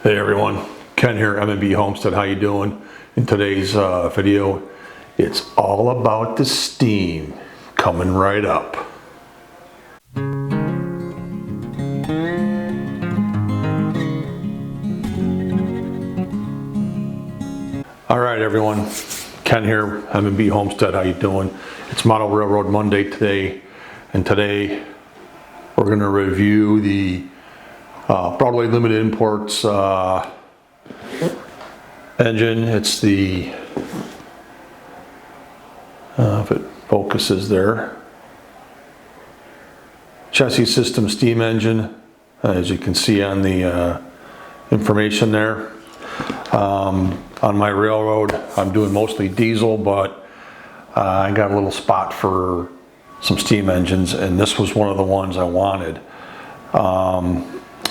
Hey everyone, Ken here, M&B Homestead. How you doing? In today's video, it's all about the steam coming right up. All right everyone, Ken here, M&B Homestead. How you doing? It's Model Railroad Monday today, and today we're going to review the Broadway Limited Imports engine. It's the, if it focuses there, chassis system steam engine, as you can see on the information there. On my railroad, I'm doing mostly diesel, but I got a little spot for some steam engines, and this was one of the ones I wanted.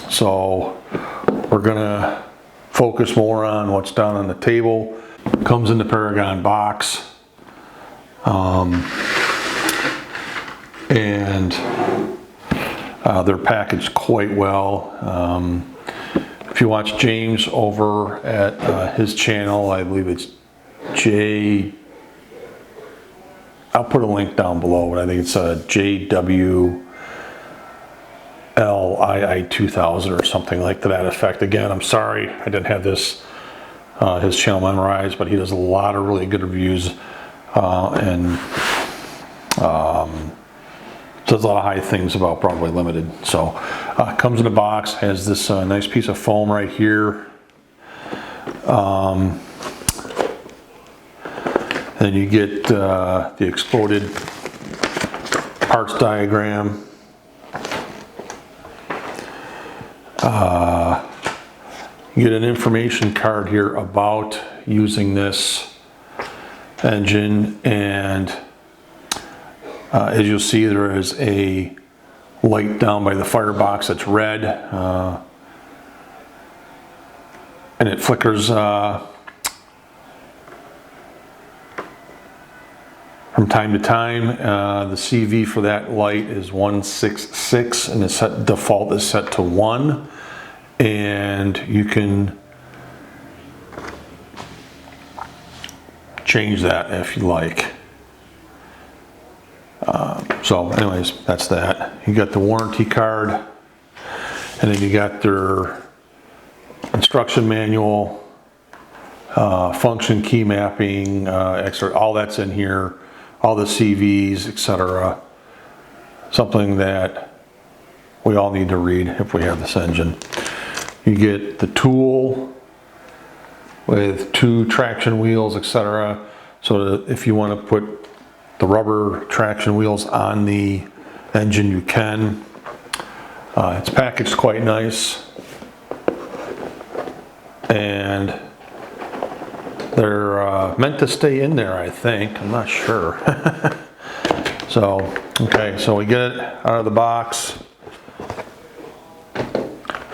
So we're gonna focus more on what's down on the table. Comes in the Paragon box, and they're packaged quite well. If you watch James over at his channel, I believe it's I'll put a link down below, but I think it's JWLII 2000 or something like that effect. Again, I'm sorry I didn't have this his channel memorized, but he does a lot of really good reviews and does a lot of high things about Broadway Limited. So comes in a box, has this nice piece of foam right here. Then you get the exploded parts diagram. You get an information card here about using this engine, and as you'll see, there is a light down by the firebox that's red, and it flickers from time to time. The CV for that light is 166, and the default is set to 1, and you can change that if you like. So anyways, that's that. You got the warranty card, and then you got their instruction manual, function key mapping, extra, all that's in here, all the CVs, etc. Something that we all need to read if we have this engine. You get the tool with 2 traction wheels, etc. So that if you want to put the rubber traction wheels on the engine, you can. It's packaged quite nice, and they're meant to stay in there, I think. I'm not sure. So, okay, so we get it out of the box.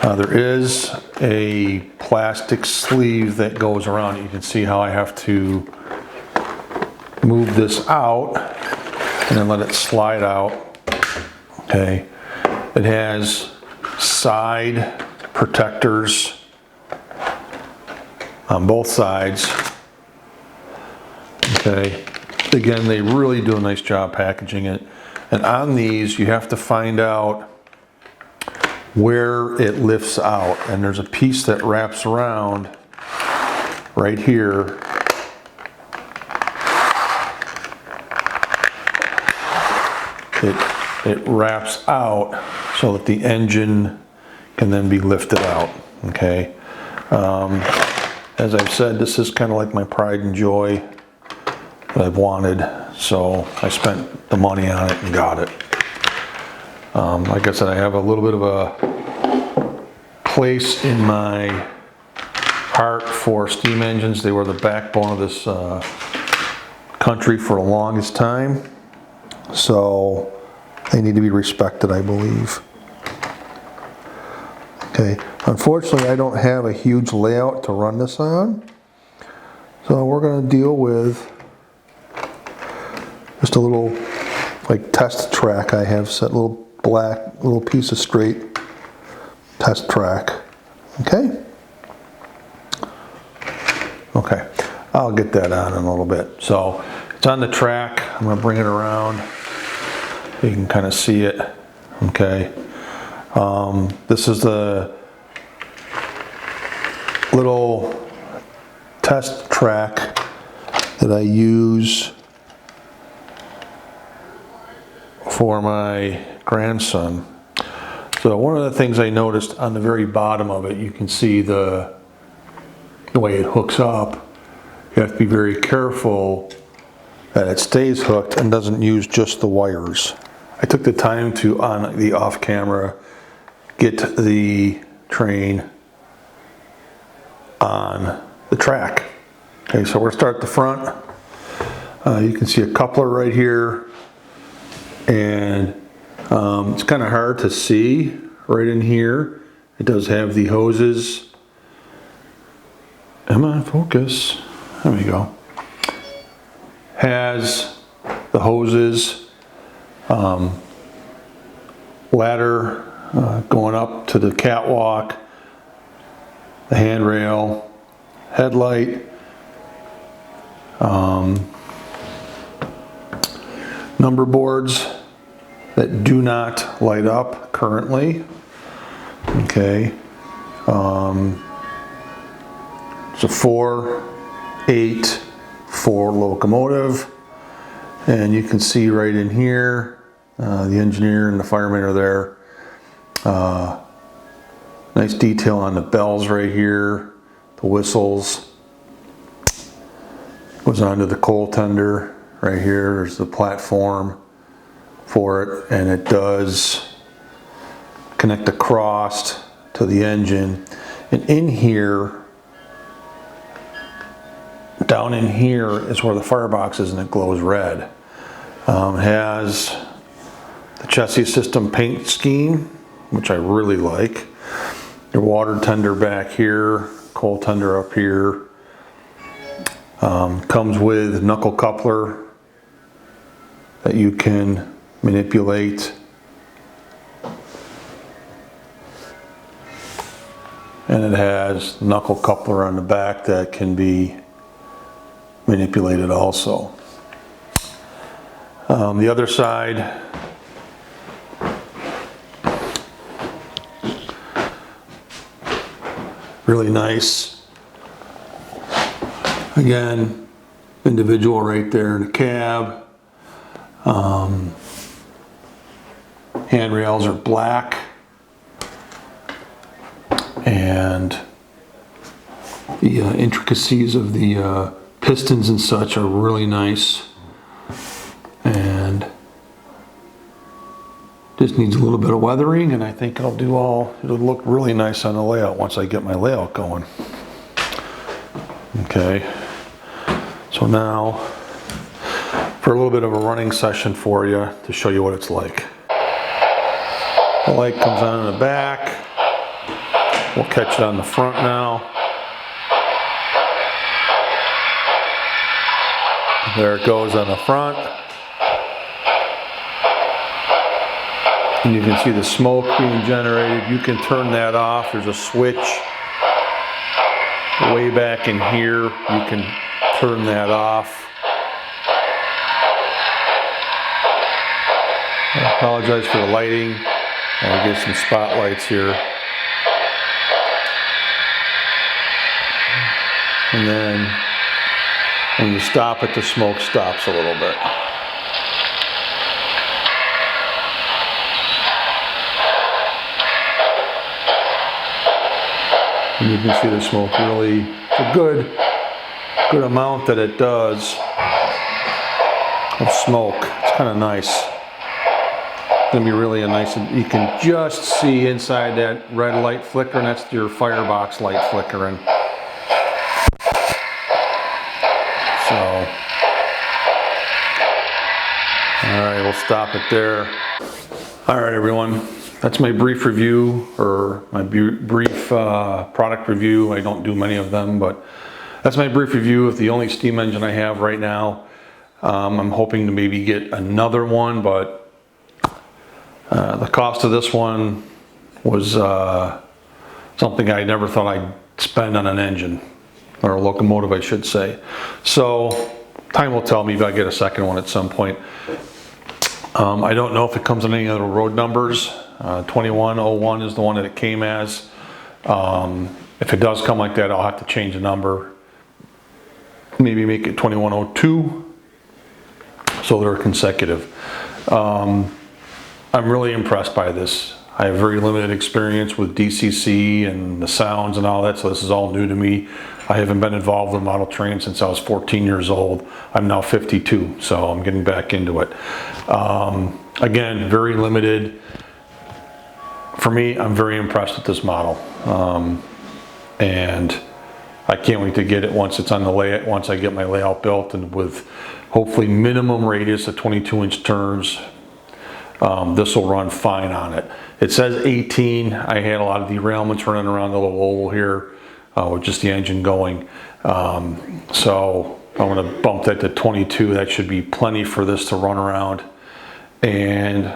There is a plastic sleeve that goes around. You can see how I have to move this out and then let it slide out. Okay, it has side protectors on both sides. Okay, again, they really do a nice job packaging it. And on these, you have to find out where it lifts out, and there's a piece that wraps around right here. It wraps out so that the engine can then be lifted out. Okay, as I've said, this is kind of like my pride and joy that I've wanted, so I spent the money on it and got it. Like I said, I have a little bit of a place in my heart for steam engines. They were the backbone of this country for the longest time, so they need to be respected, I believe. Okay, unfortunately I don't have a huge layout to run this on, so we're going to deal with just a little like test track I have set, little black, little piece of straight test track. Okay, Okay, I'll get that on in a little bit. So it's on the track. I'm going to bring it around. You can kind of see it. Okay. This is the little test track that I use for my grandson. So one of the things I noticed on the very bottom of it, you can see the way it hooks up. You have to be very careful that it stays hooked and doesn't use just the wires. I took the time to, on the off camera, get the train on the track. Okay, so we're gonna start at the front. You can see a coupler right here, and it's kind of hard to see right in here. It does have the hoses. Am I in focus? There we go. Has the hoses, ladder going up to the catwalk, the handrail, headlight, number boards that do not light up currently. Okay. It's a 4/8/4 locomotive, and you can see right in here, the engineer and the fireman are there. Nice detail on the bells right here, the whistles. Goes onto the coal tender right here. There's the platform for it, and it does connect across to the engine. And in here, down in here is where the firebox is, and it glows red. It has the chassis system paint scheme, which I really like. Your water tender back here, coal tender up here. Comes with knuckle coupler that you can manipulate. And it has knuckle coupler on the back that can be manipulated also. The other side, really nice. Again, individual right there in the cab. Handrails are black, and the intricacies of the pistons and such are really nice, and just needs a little bit of weathering, and I think it'll look really nice on the layout once I get my layout going. Okay, so now for a little bit of a running session for you to show you what it's like. The light comes on in the back. We'll catch it on the front now. There it goes on the front. And you can see the smoke being generated. You can turn that off. There's a switch way back in here. You can turn that off. I apologize for the lighting. I'll get some spotlights here. And then when you stop it, the smoke stops a little bit. And you can see the smoke really, it's a good amount that it does of smoke. It's kind of nice. It's gonna be really a nice, you can just see inside that red light flickering, that's your firebox light flickering. So, all right, we'll stop it there. All right, everyone, that's my brief review, or my brief product review. I don't do many of them, but that's my brief review of the only steam engine I have right now. I'm hoping to maybe get another one, but the cost of this one was something I never thought I'd spend on an engine. or a locomotive, I should say. So time will tell. Maybe I'll get a second one at some point. I don't know if it comes in any other road numbers. 2101 is the one that it came as. If it does come like that, I'll have to change the number. Maybe make it 2102 so they're consecutive. I'm really impressed by this. I have very limited experience with DCC and the sounds and all that, so this is all new to me. I haven't been involved with model train since I was 14 years old. I'm now 52, so I'm getting back into it. Again, very limited. For me, I'm very impressed with this model. And I can't wait to get it once it's on the layout, once I get my layout built, and with hopefully minimum radius of 22-inch turns. This will run fine on it. It says 18. I had a lot of derailments running around the little oval here with just the engine going. So I'm going to bump that to 22. That should be plenty for this to run around. And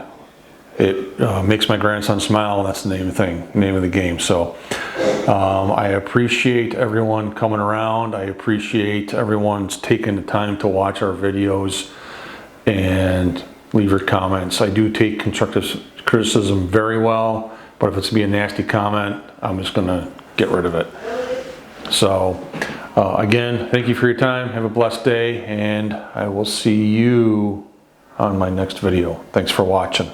it makes my grandson smile, and that's the name of the game. So I appreciate everyone coming around. I appreciate everyone's taking the time to watch our videos and leave your comments. I do take constructive criticism very well, but if it's gonna be a nasty comment, I'm just gonna get rid of it. So again, thank you for your time. Have a blessed day, and I will see you on my next video. Thanks for watching.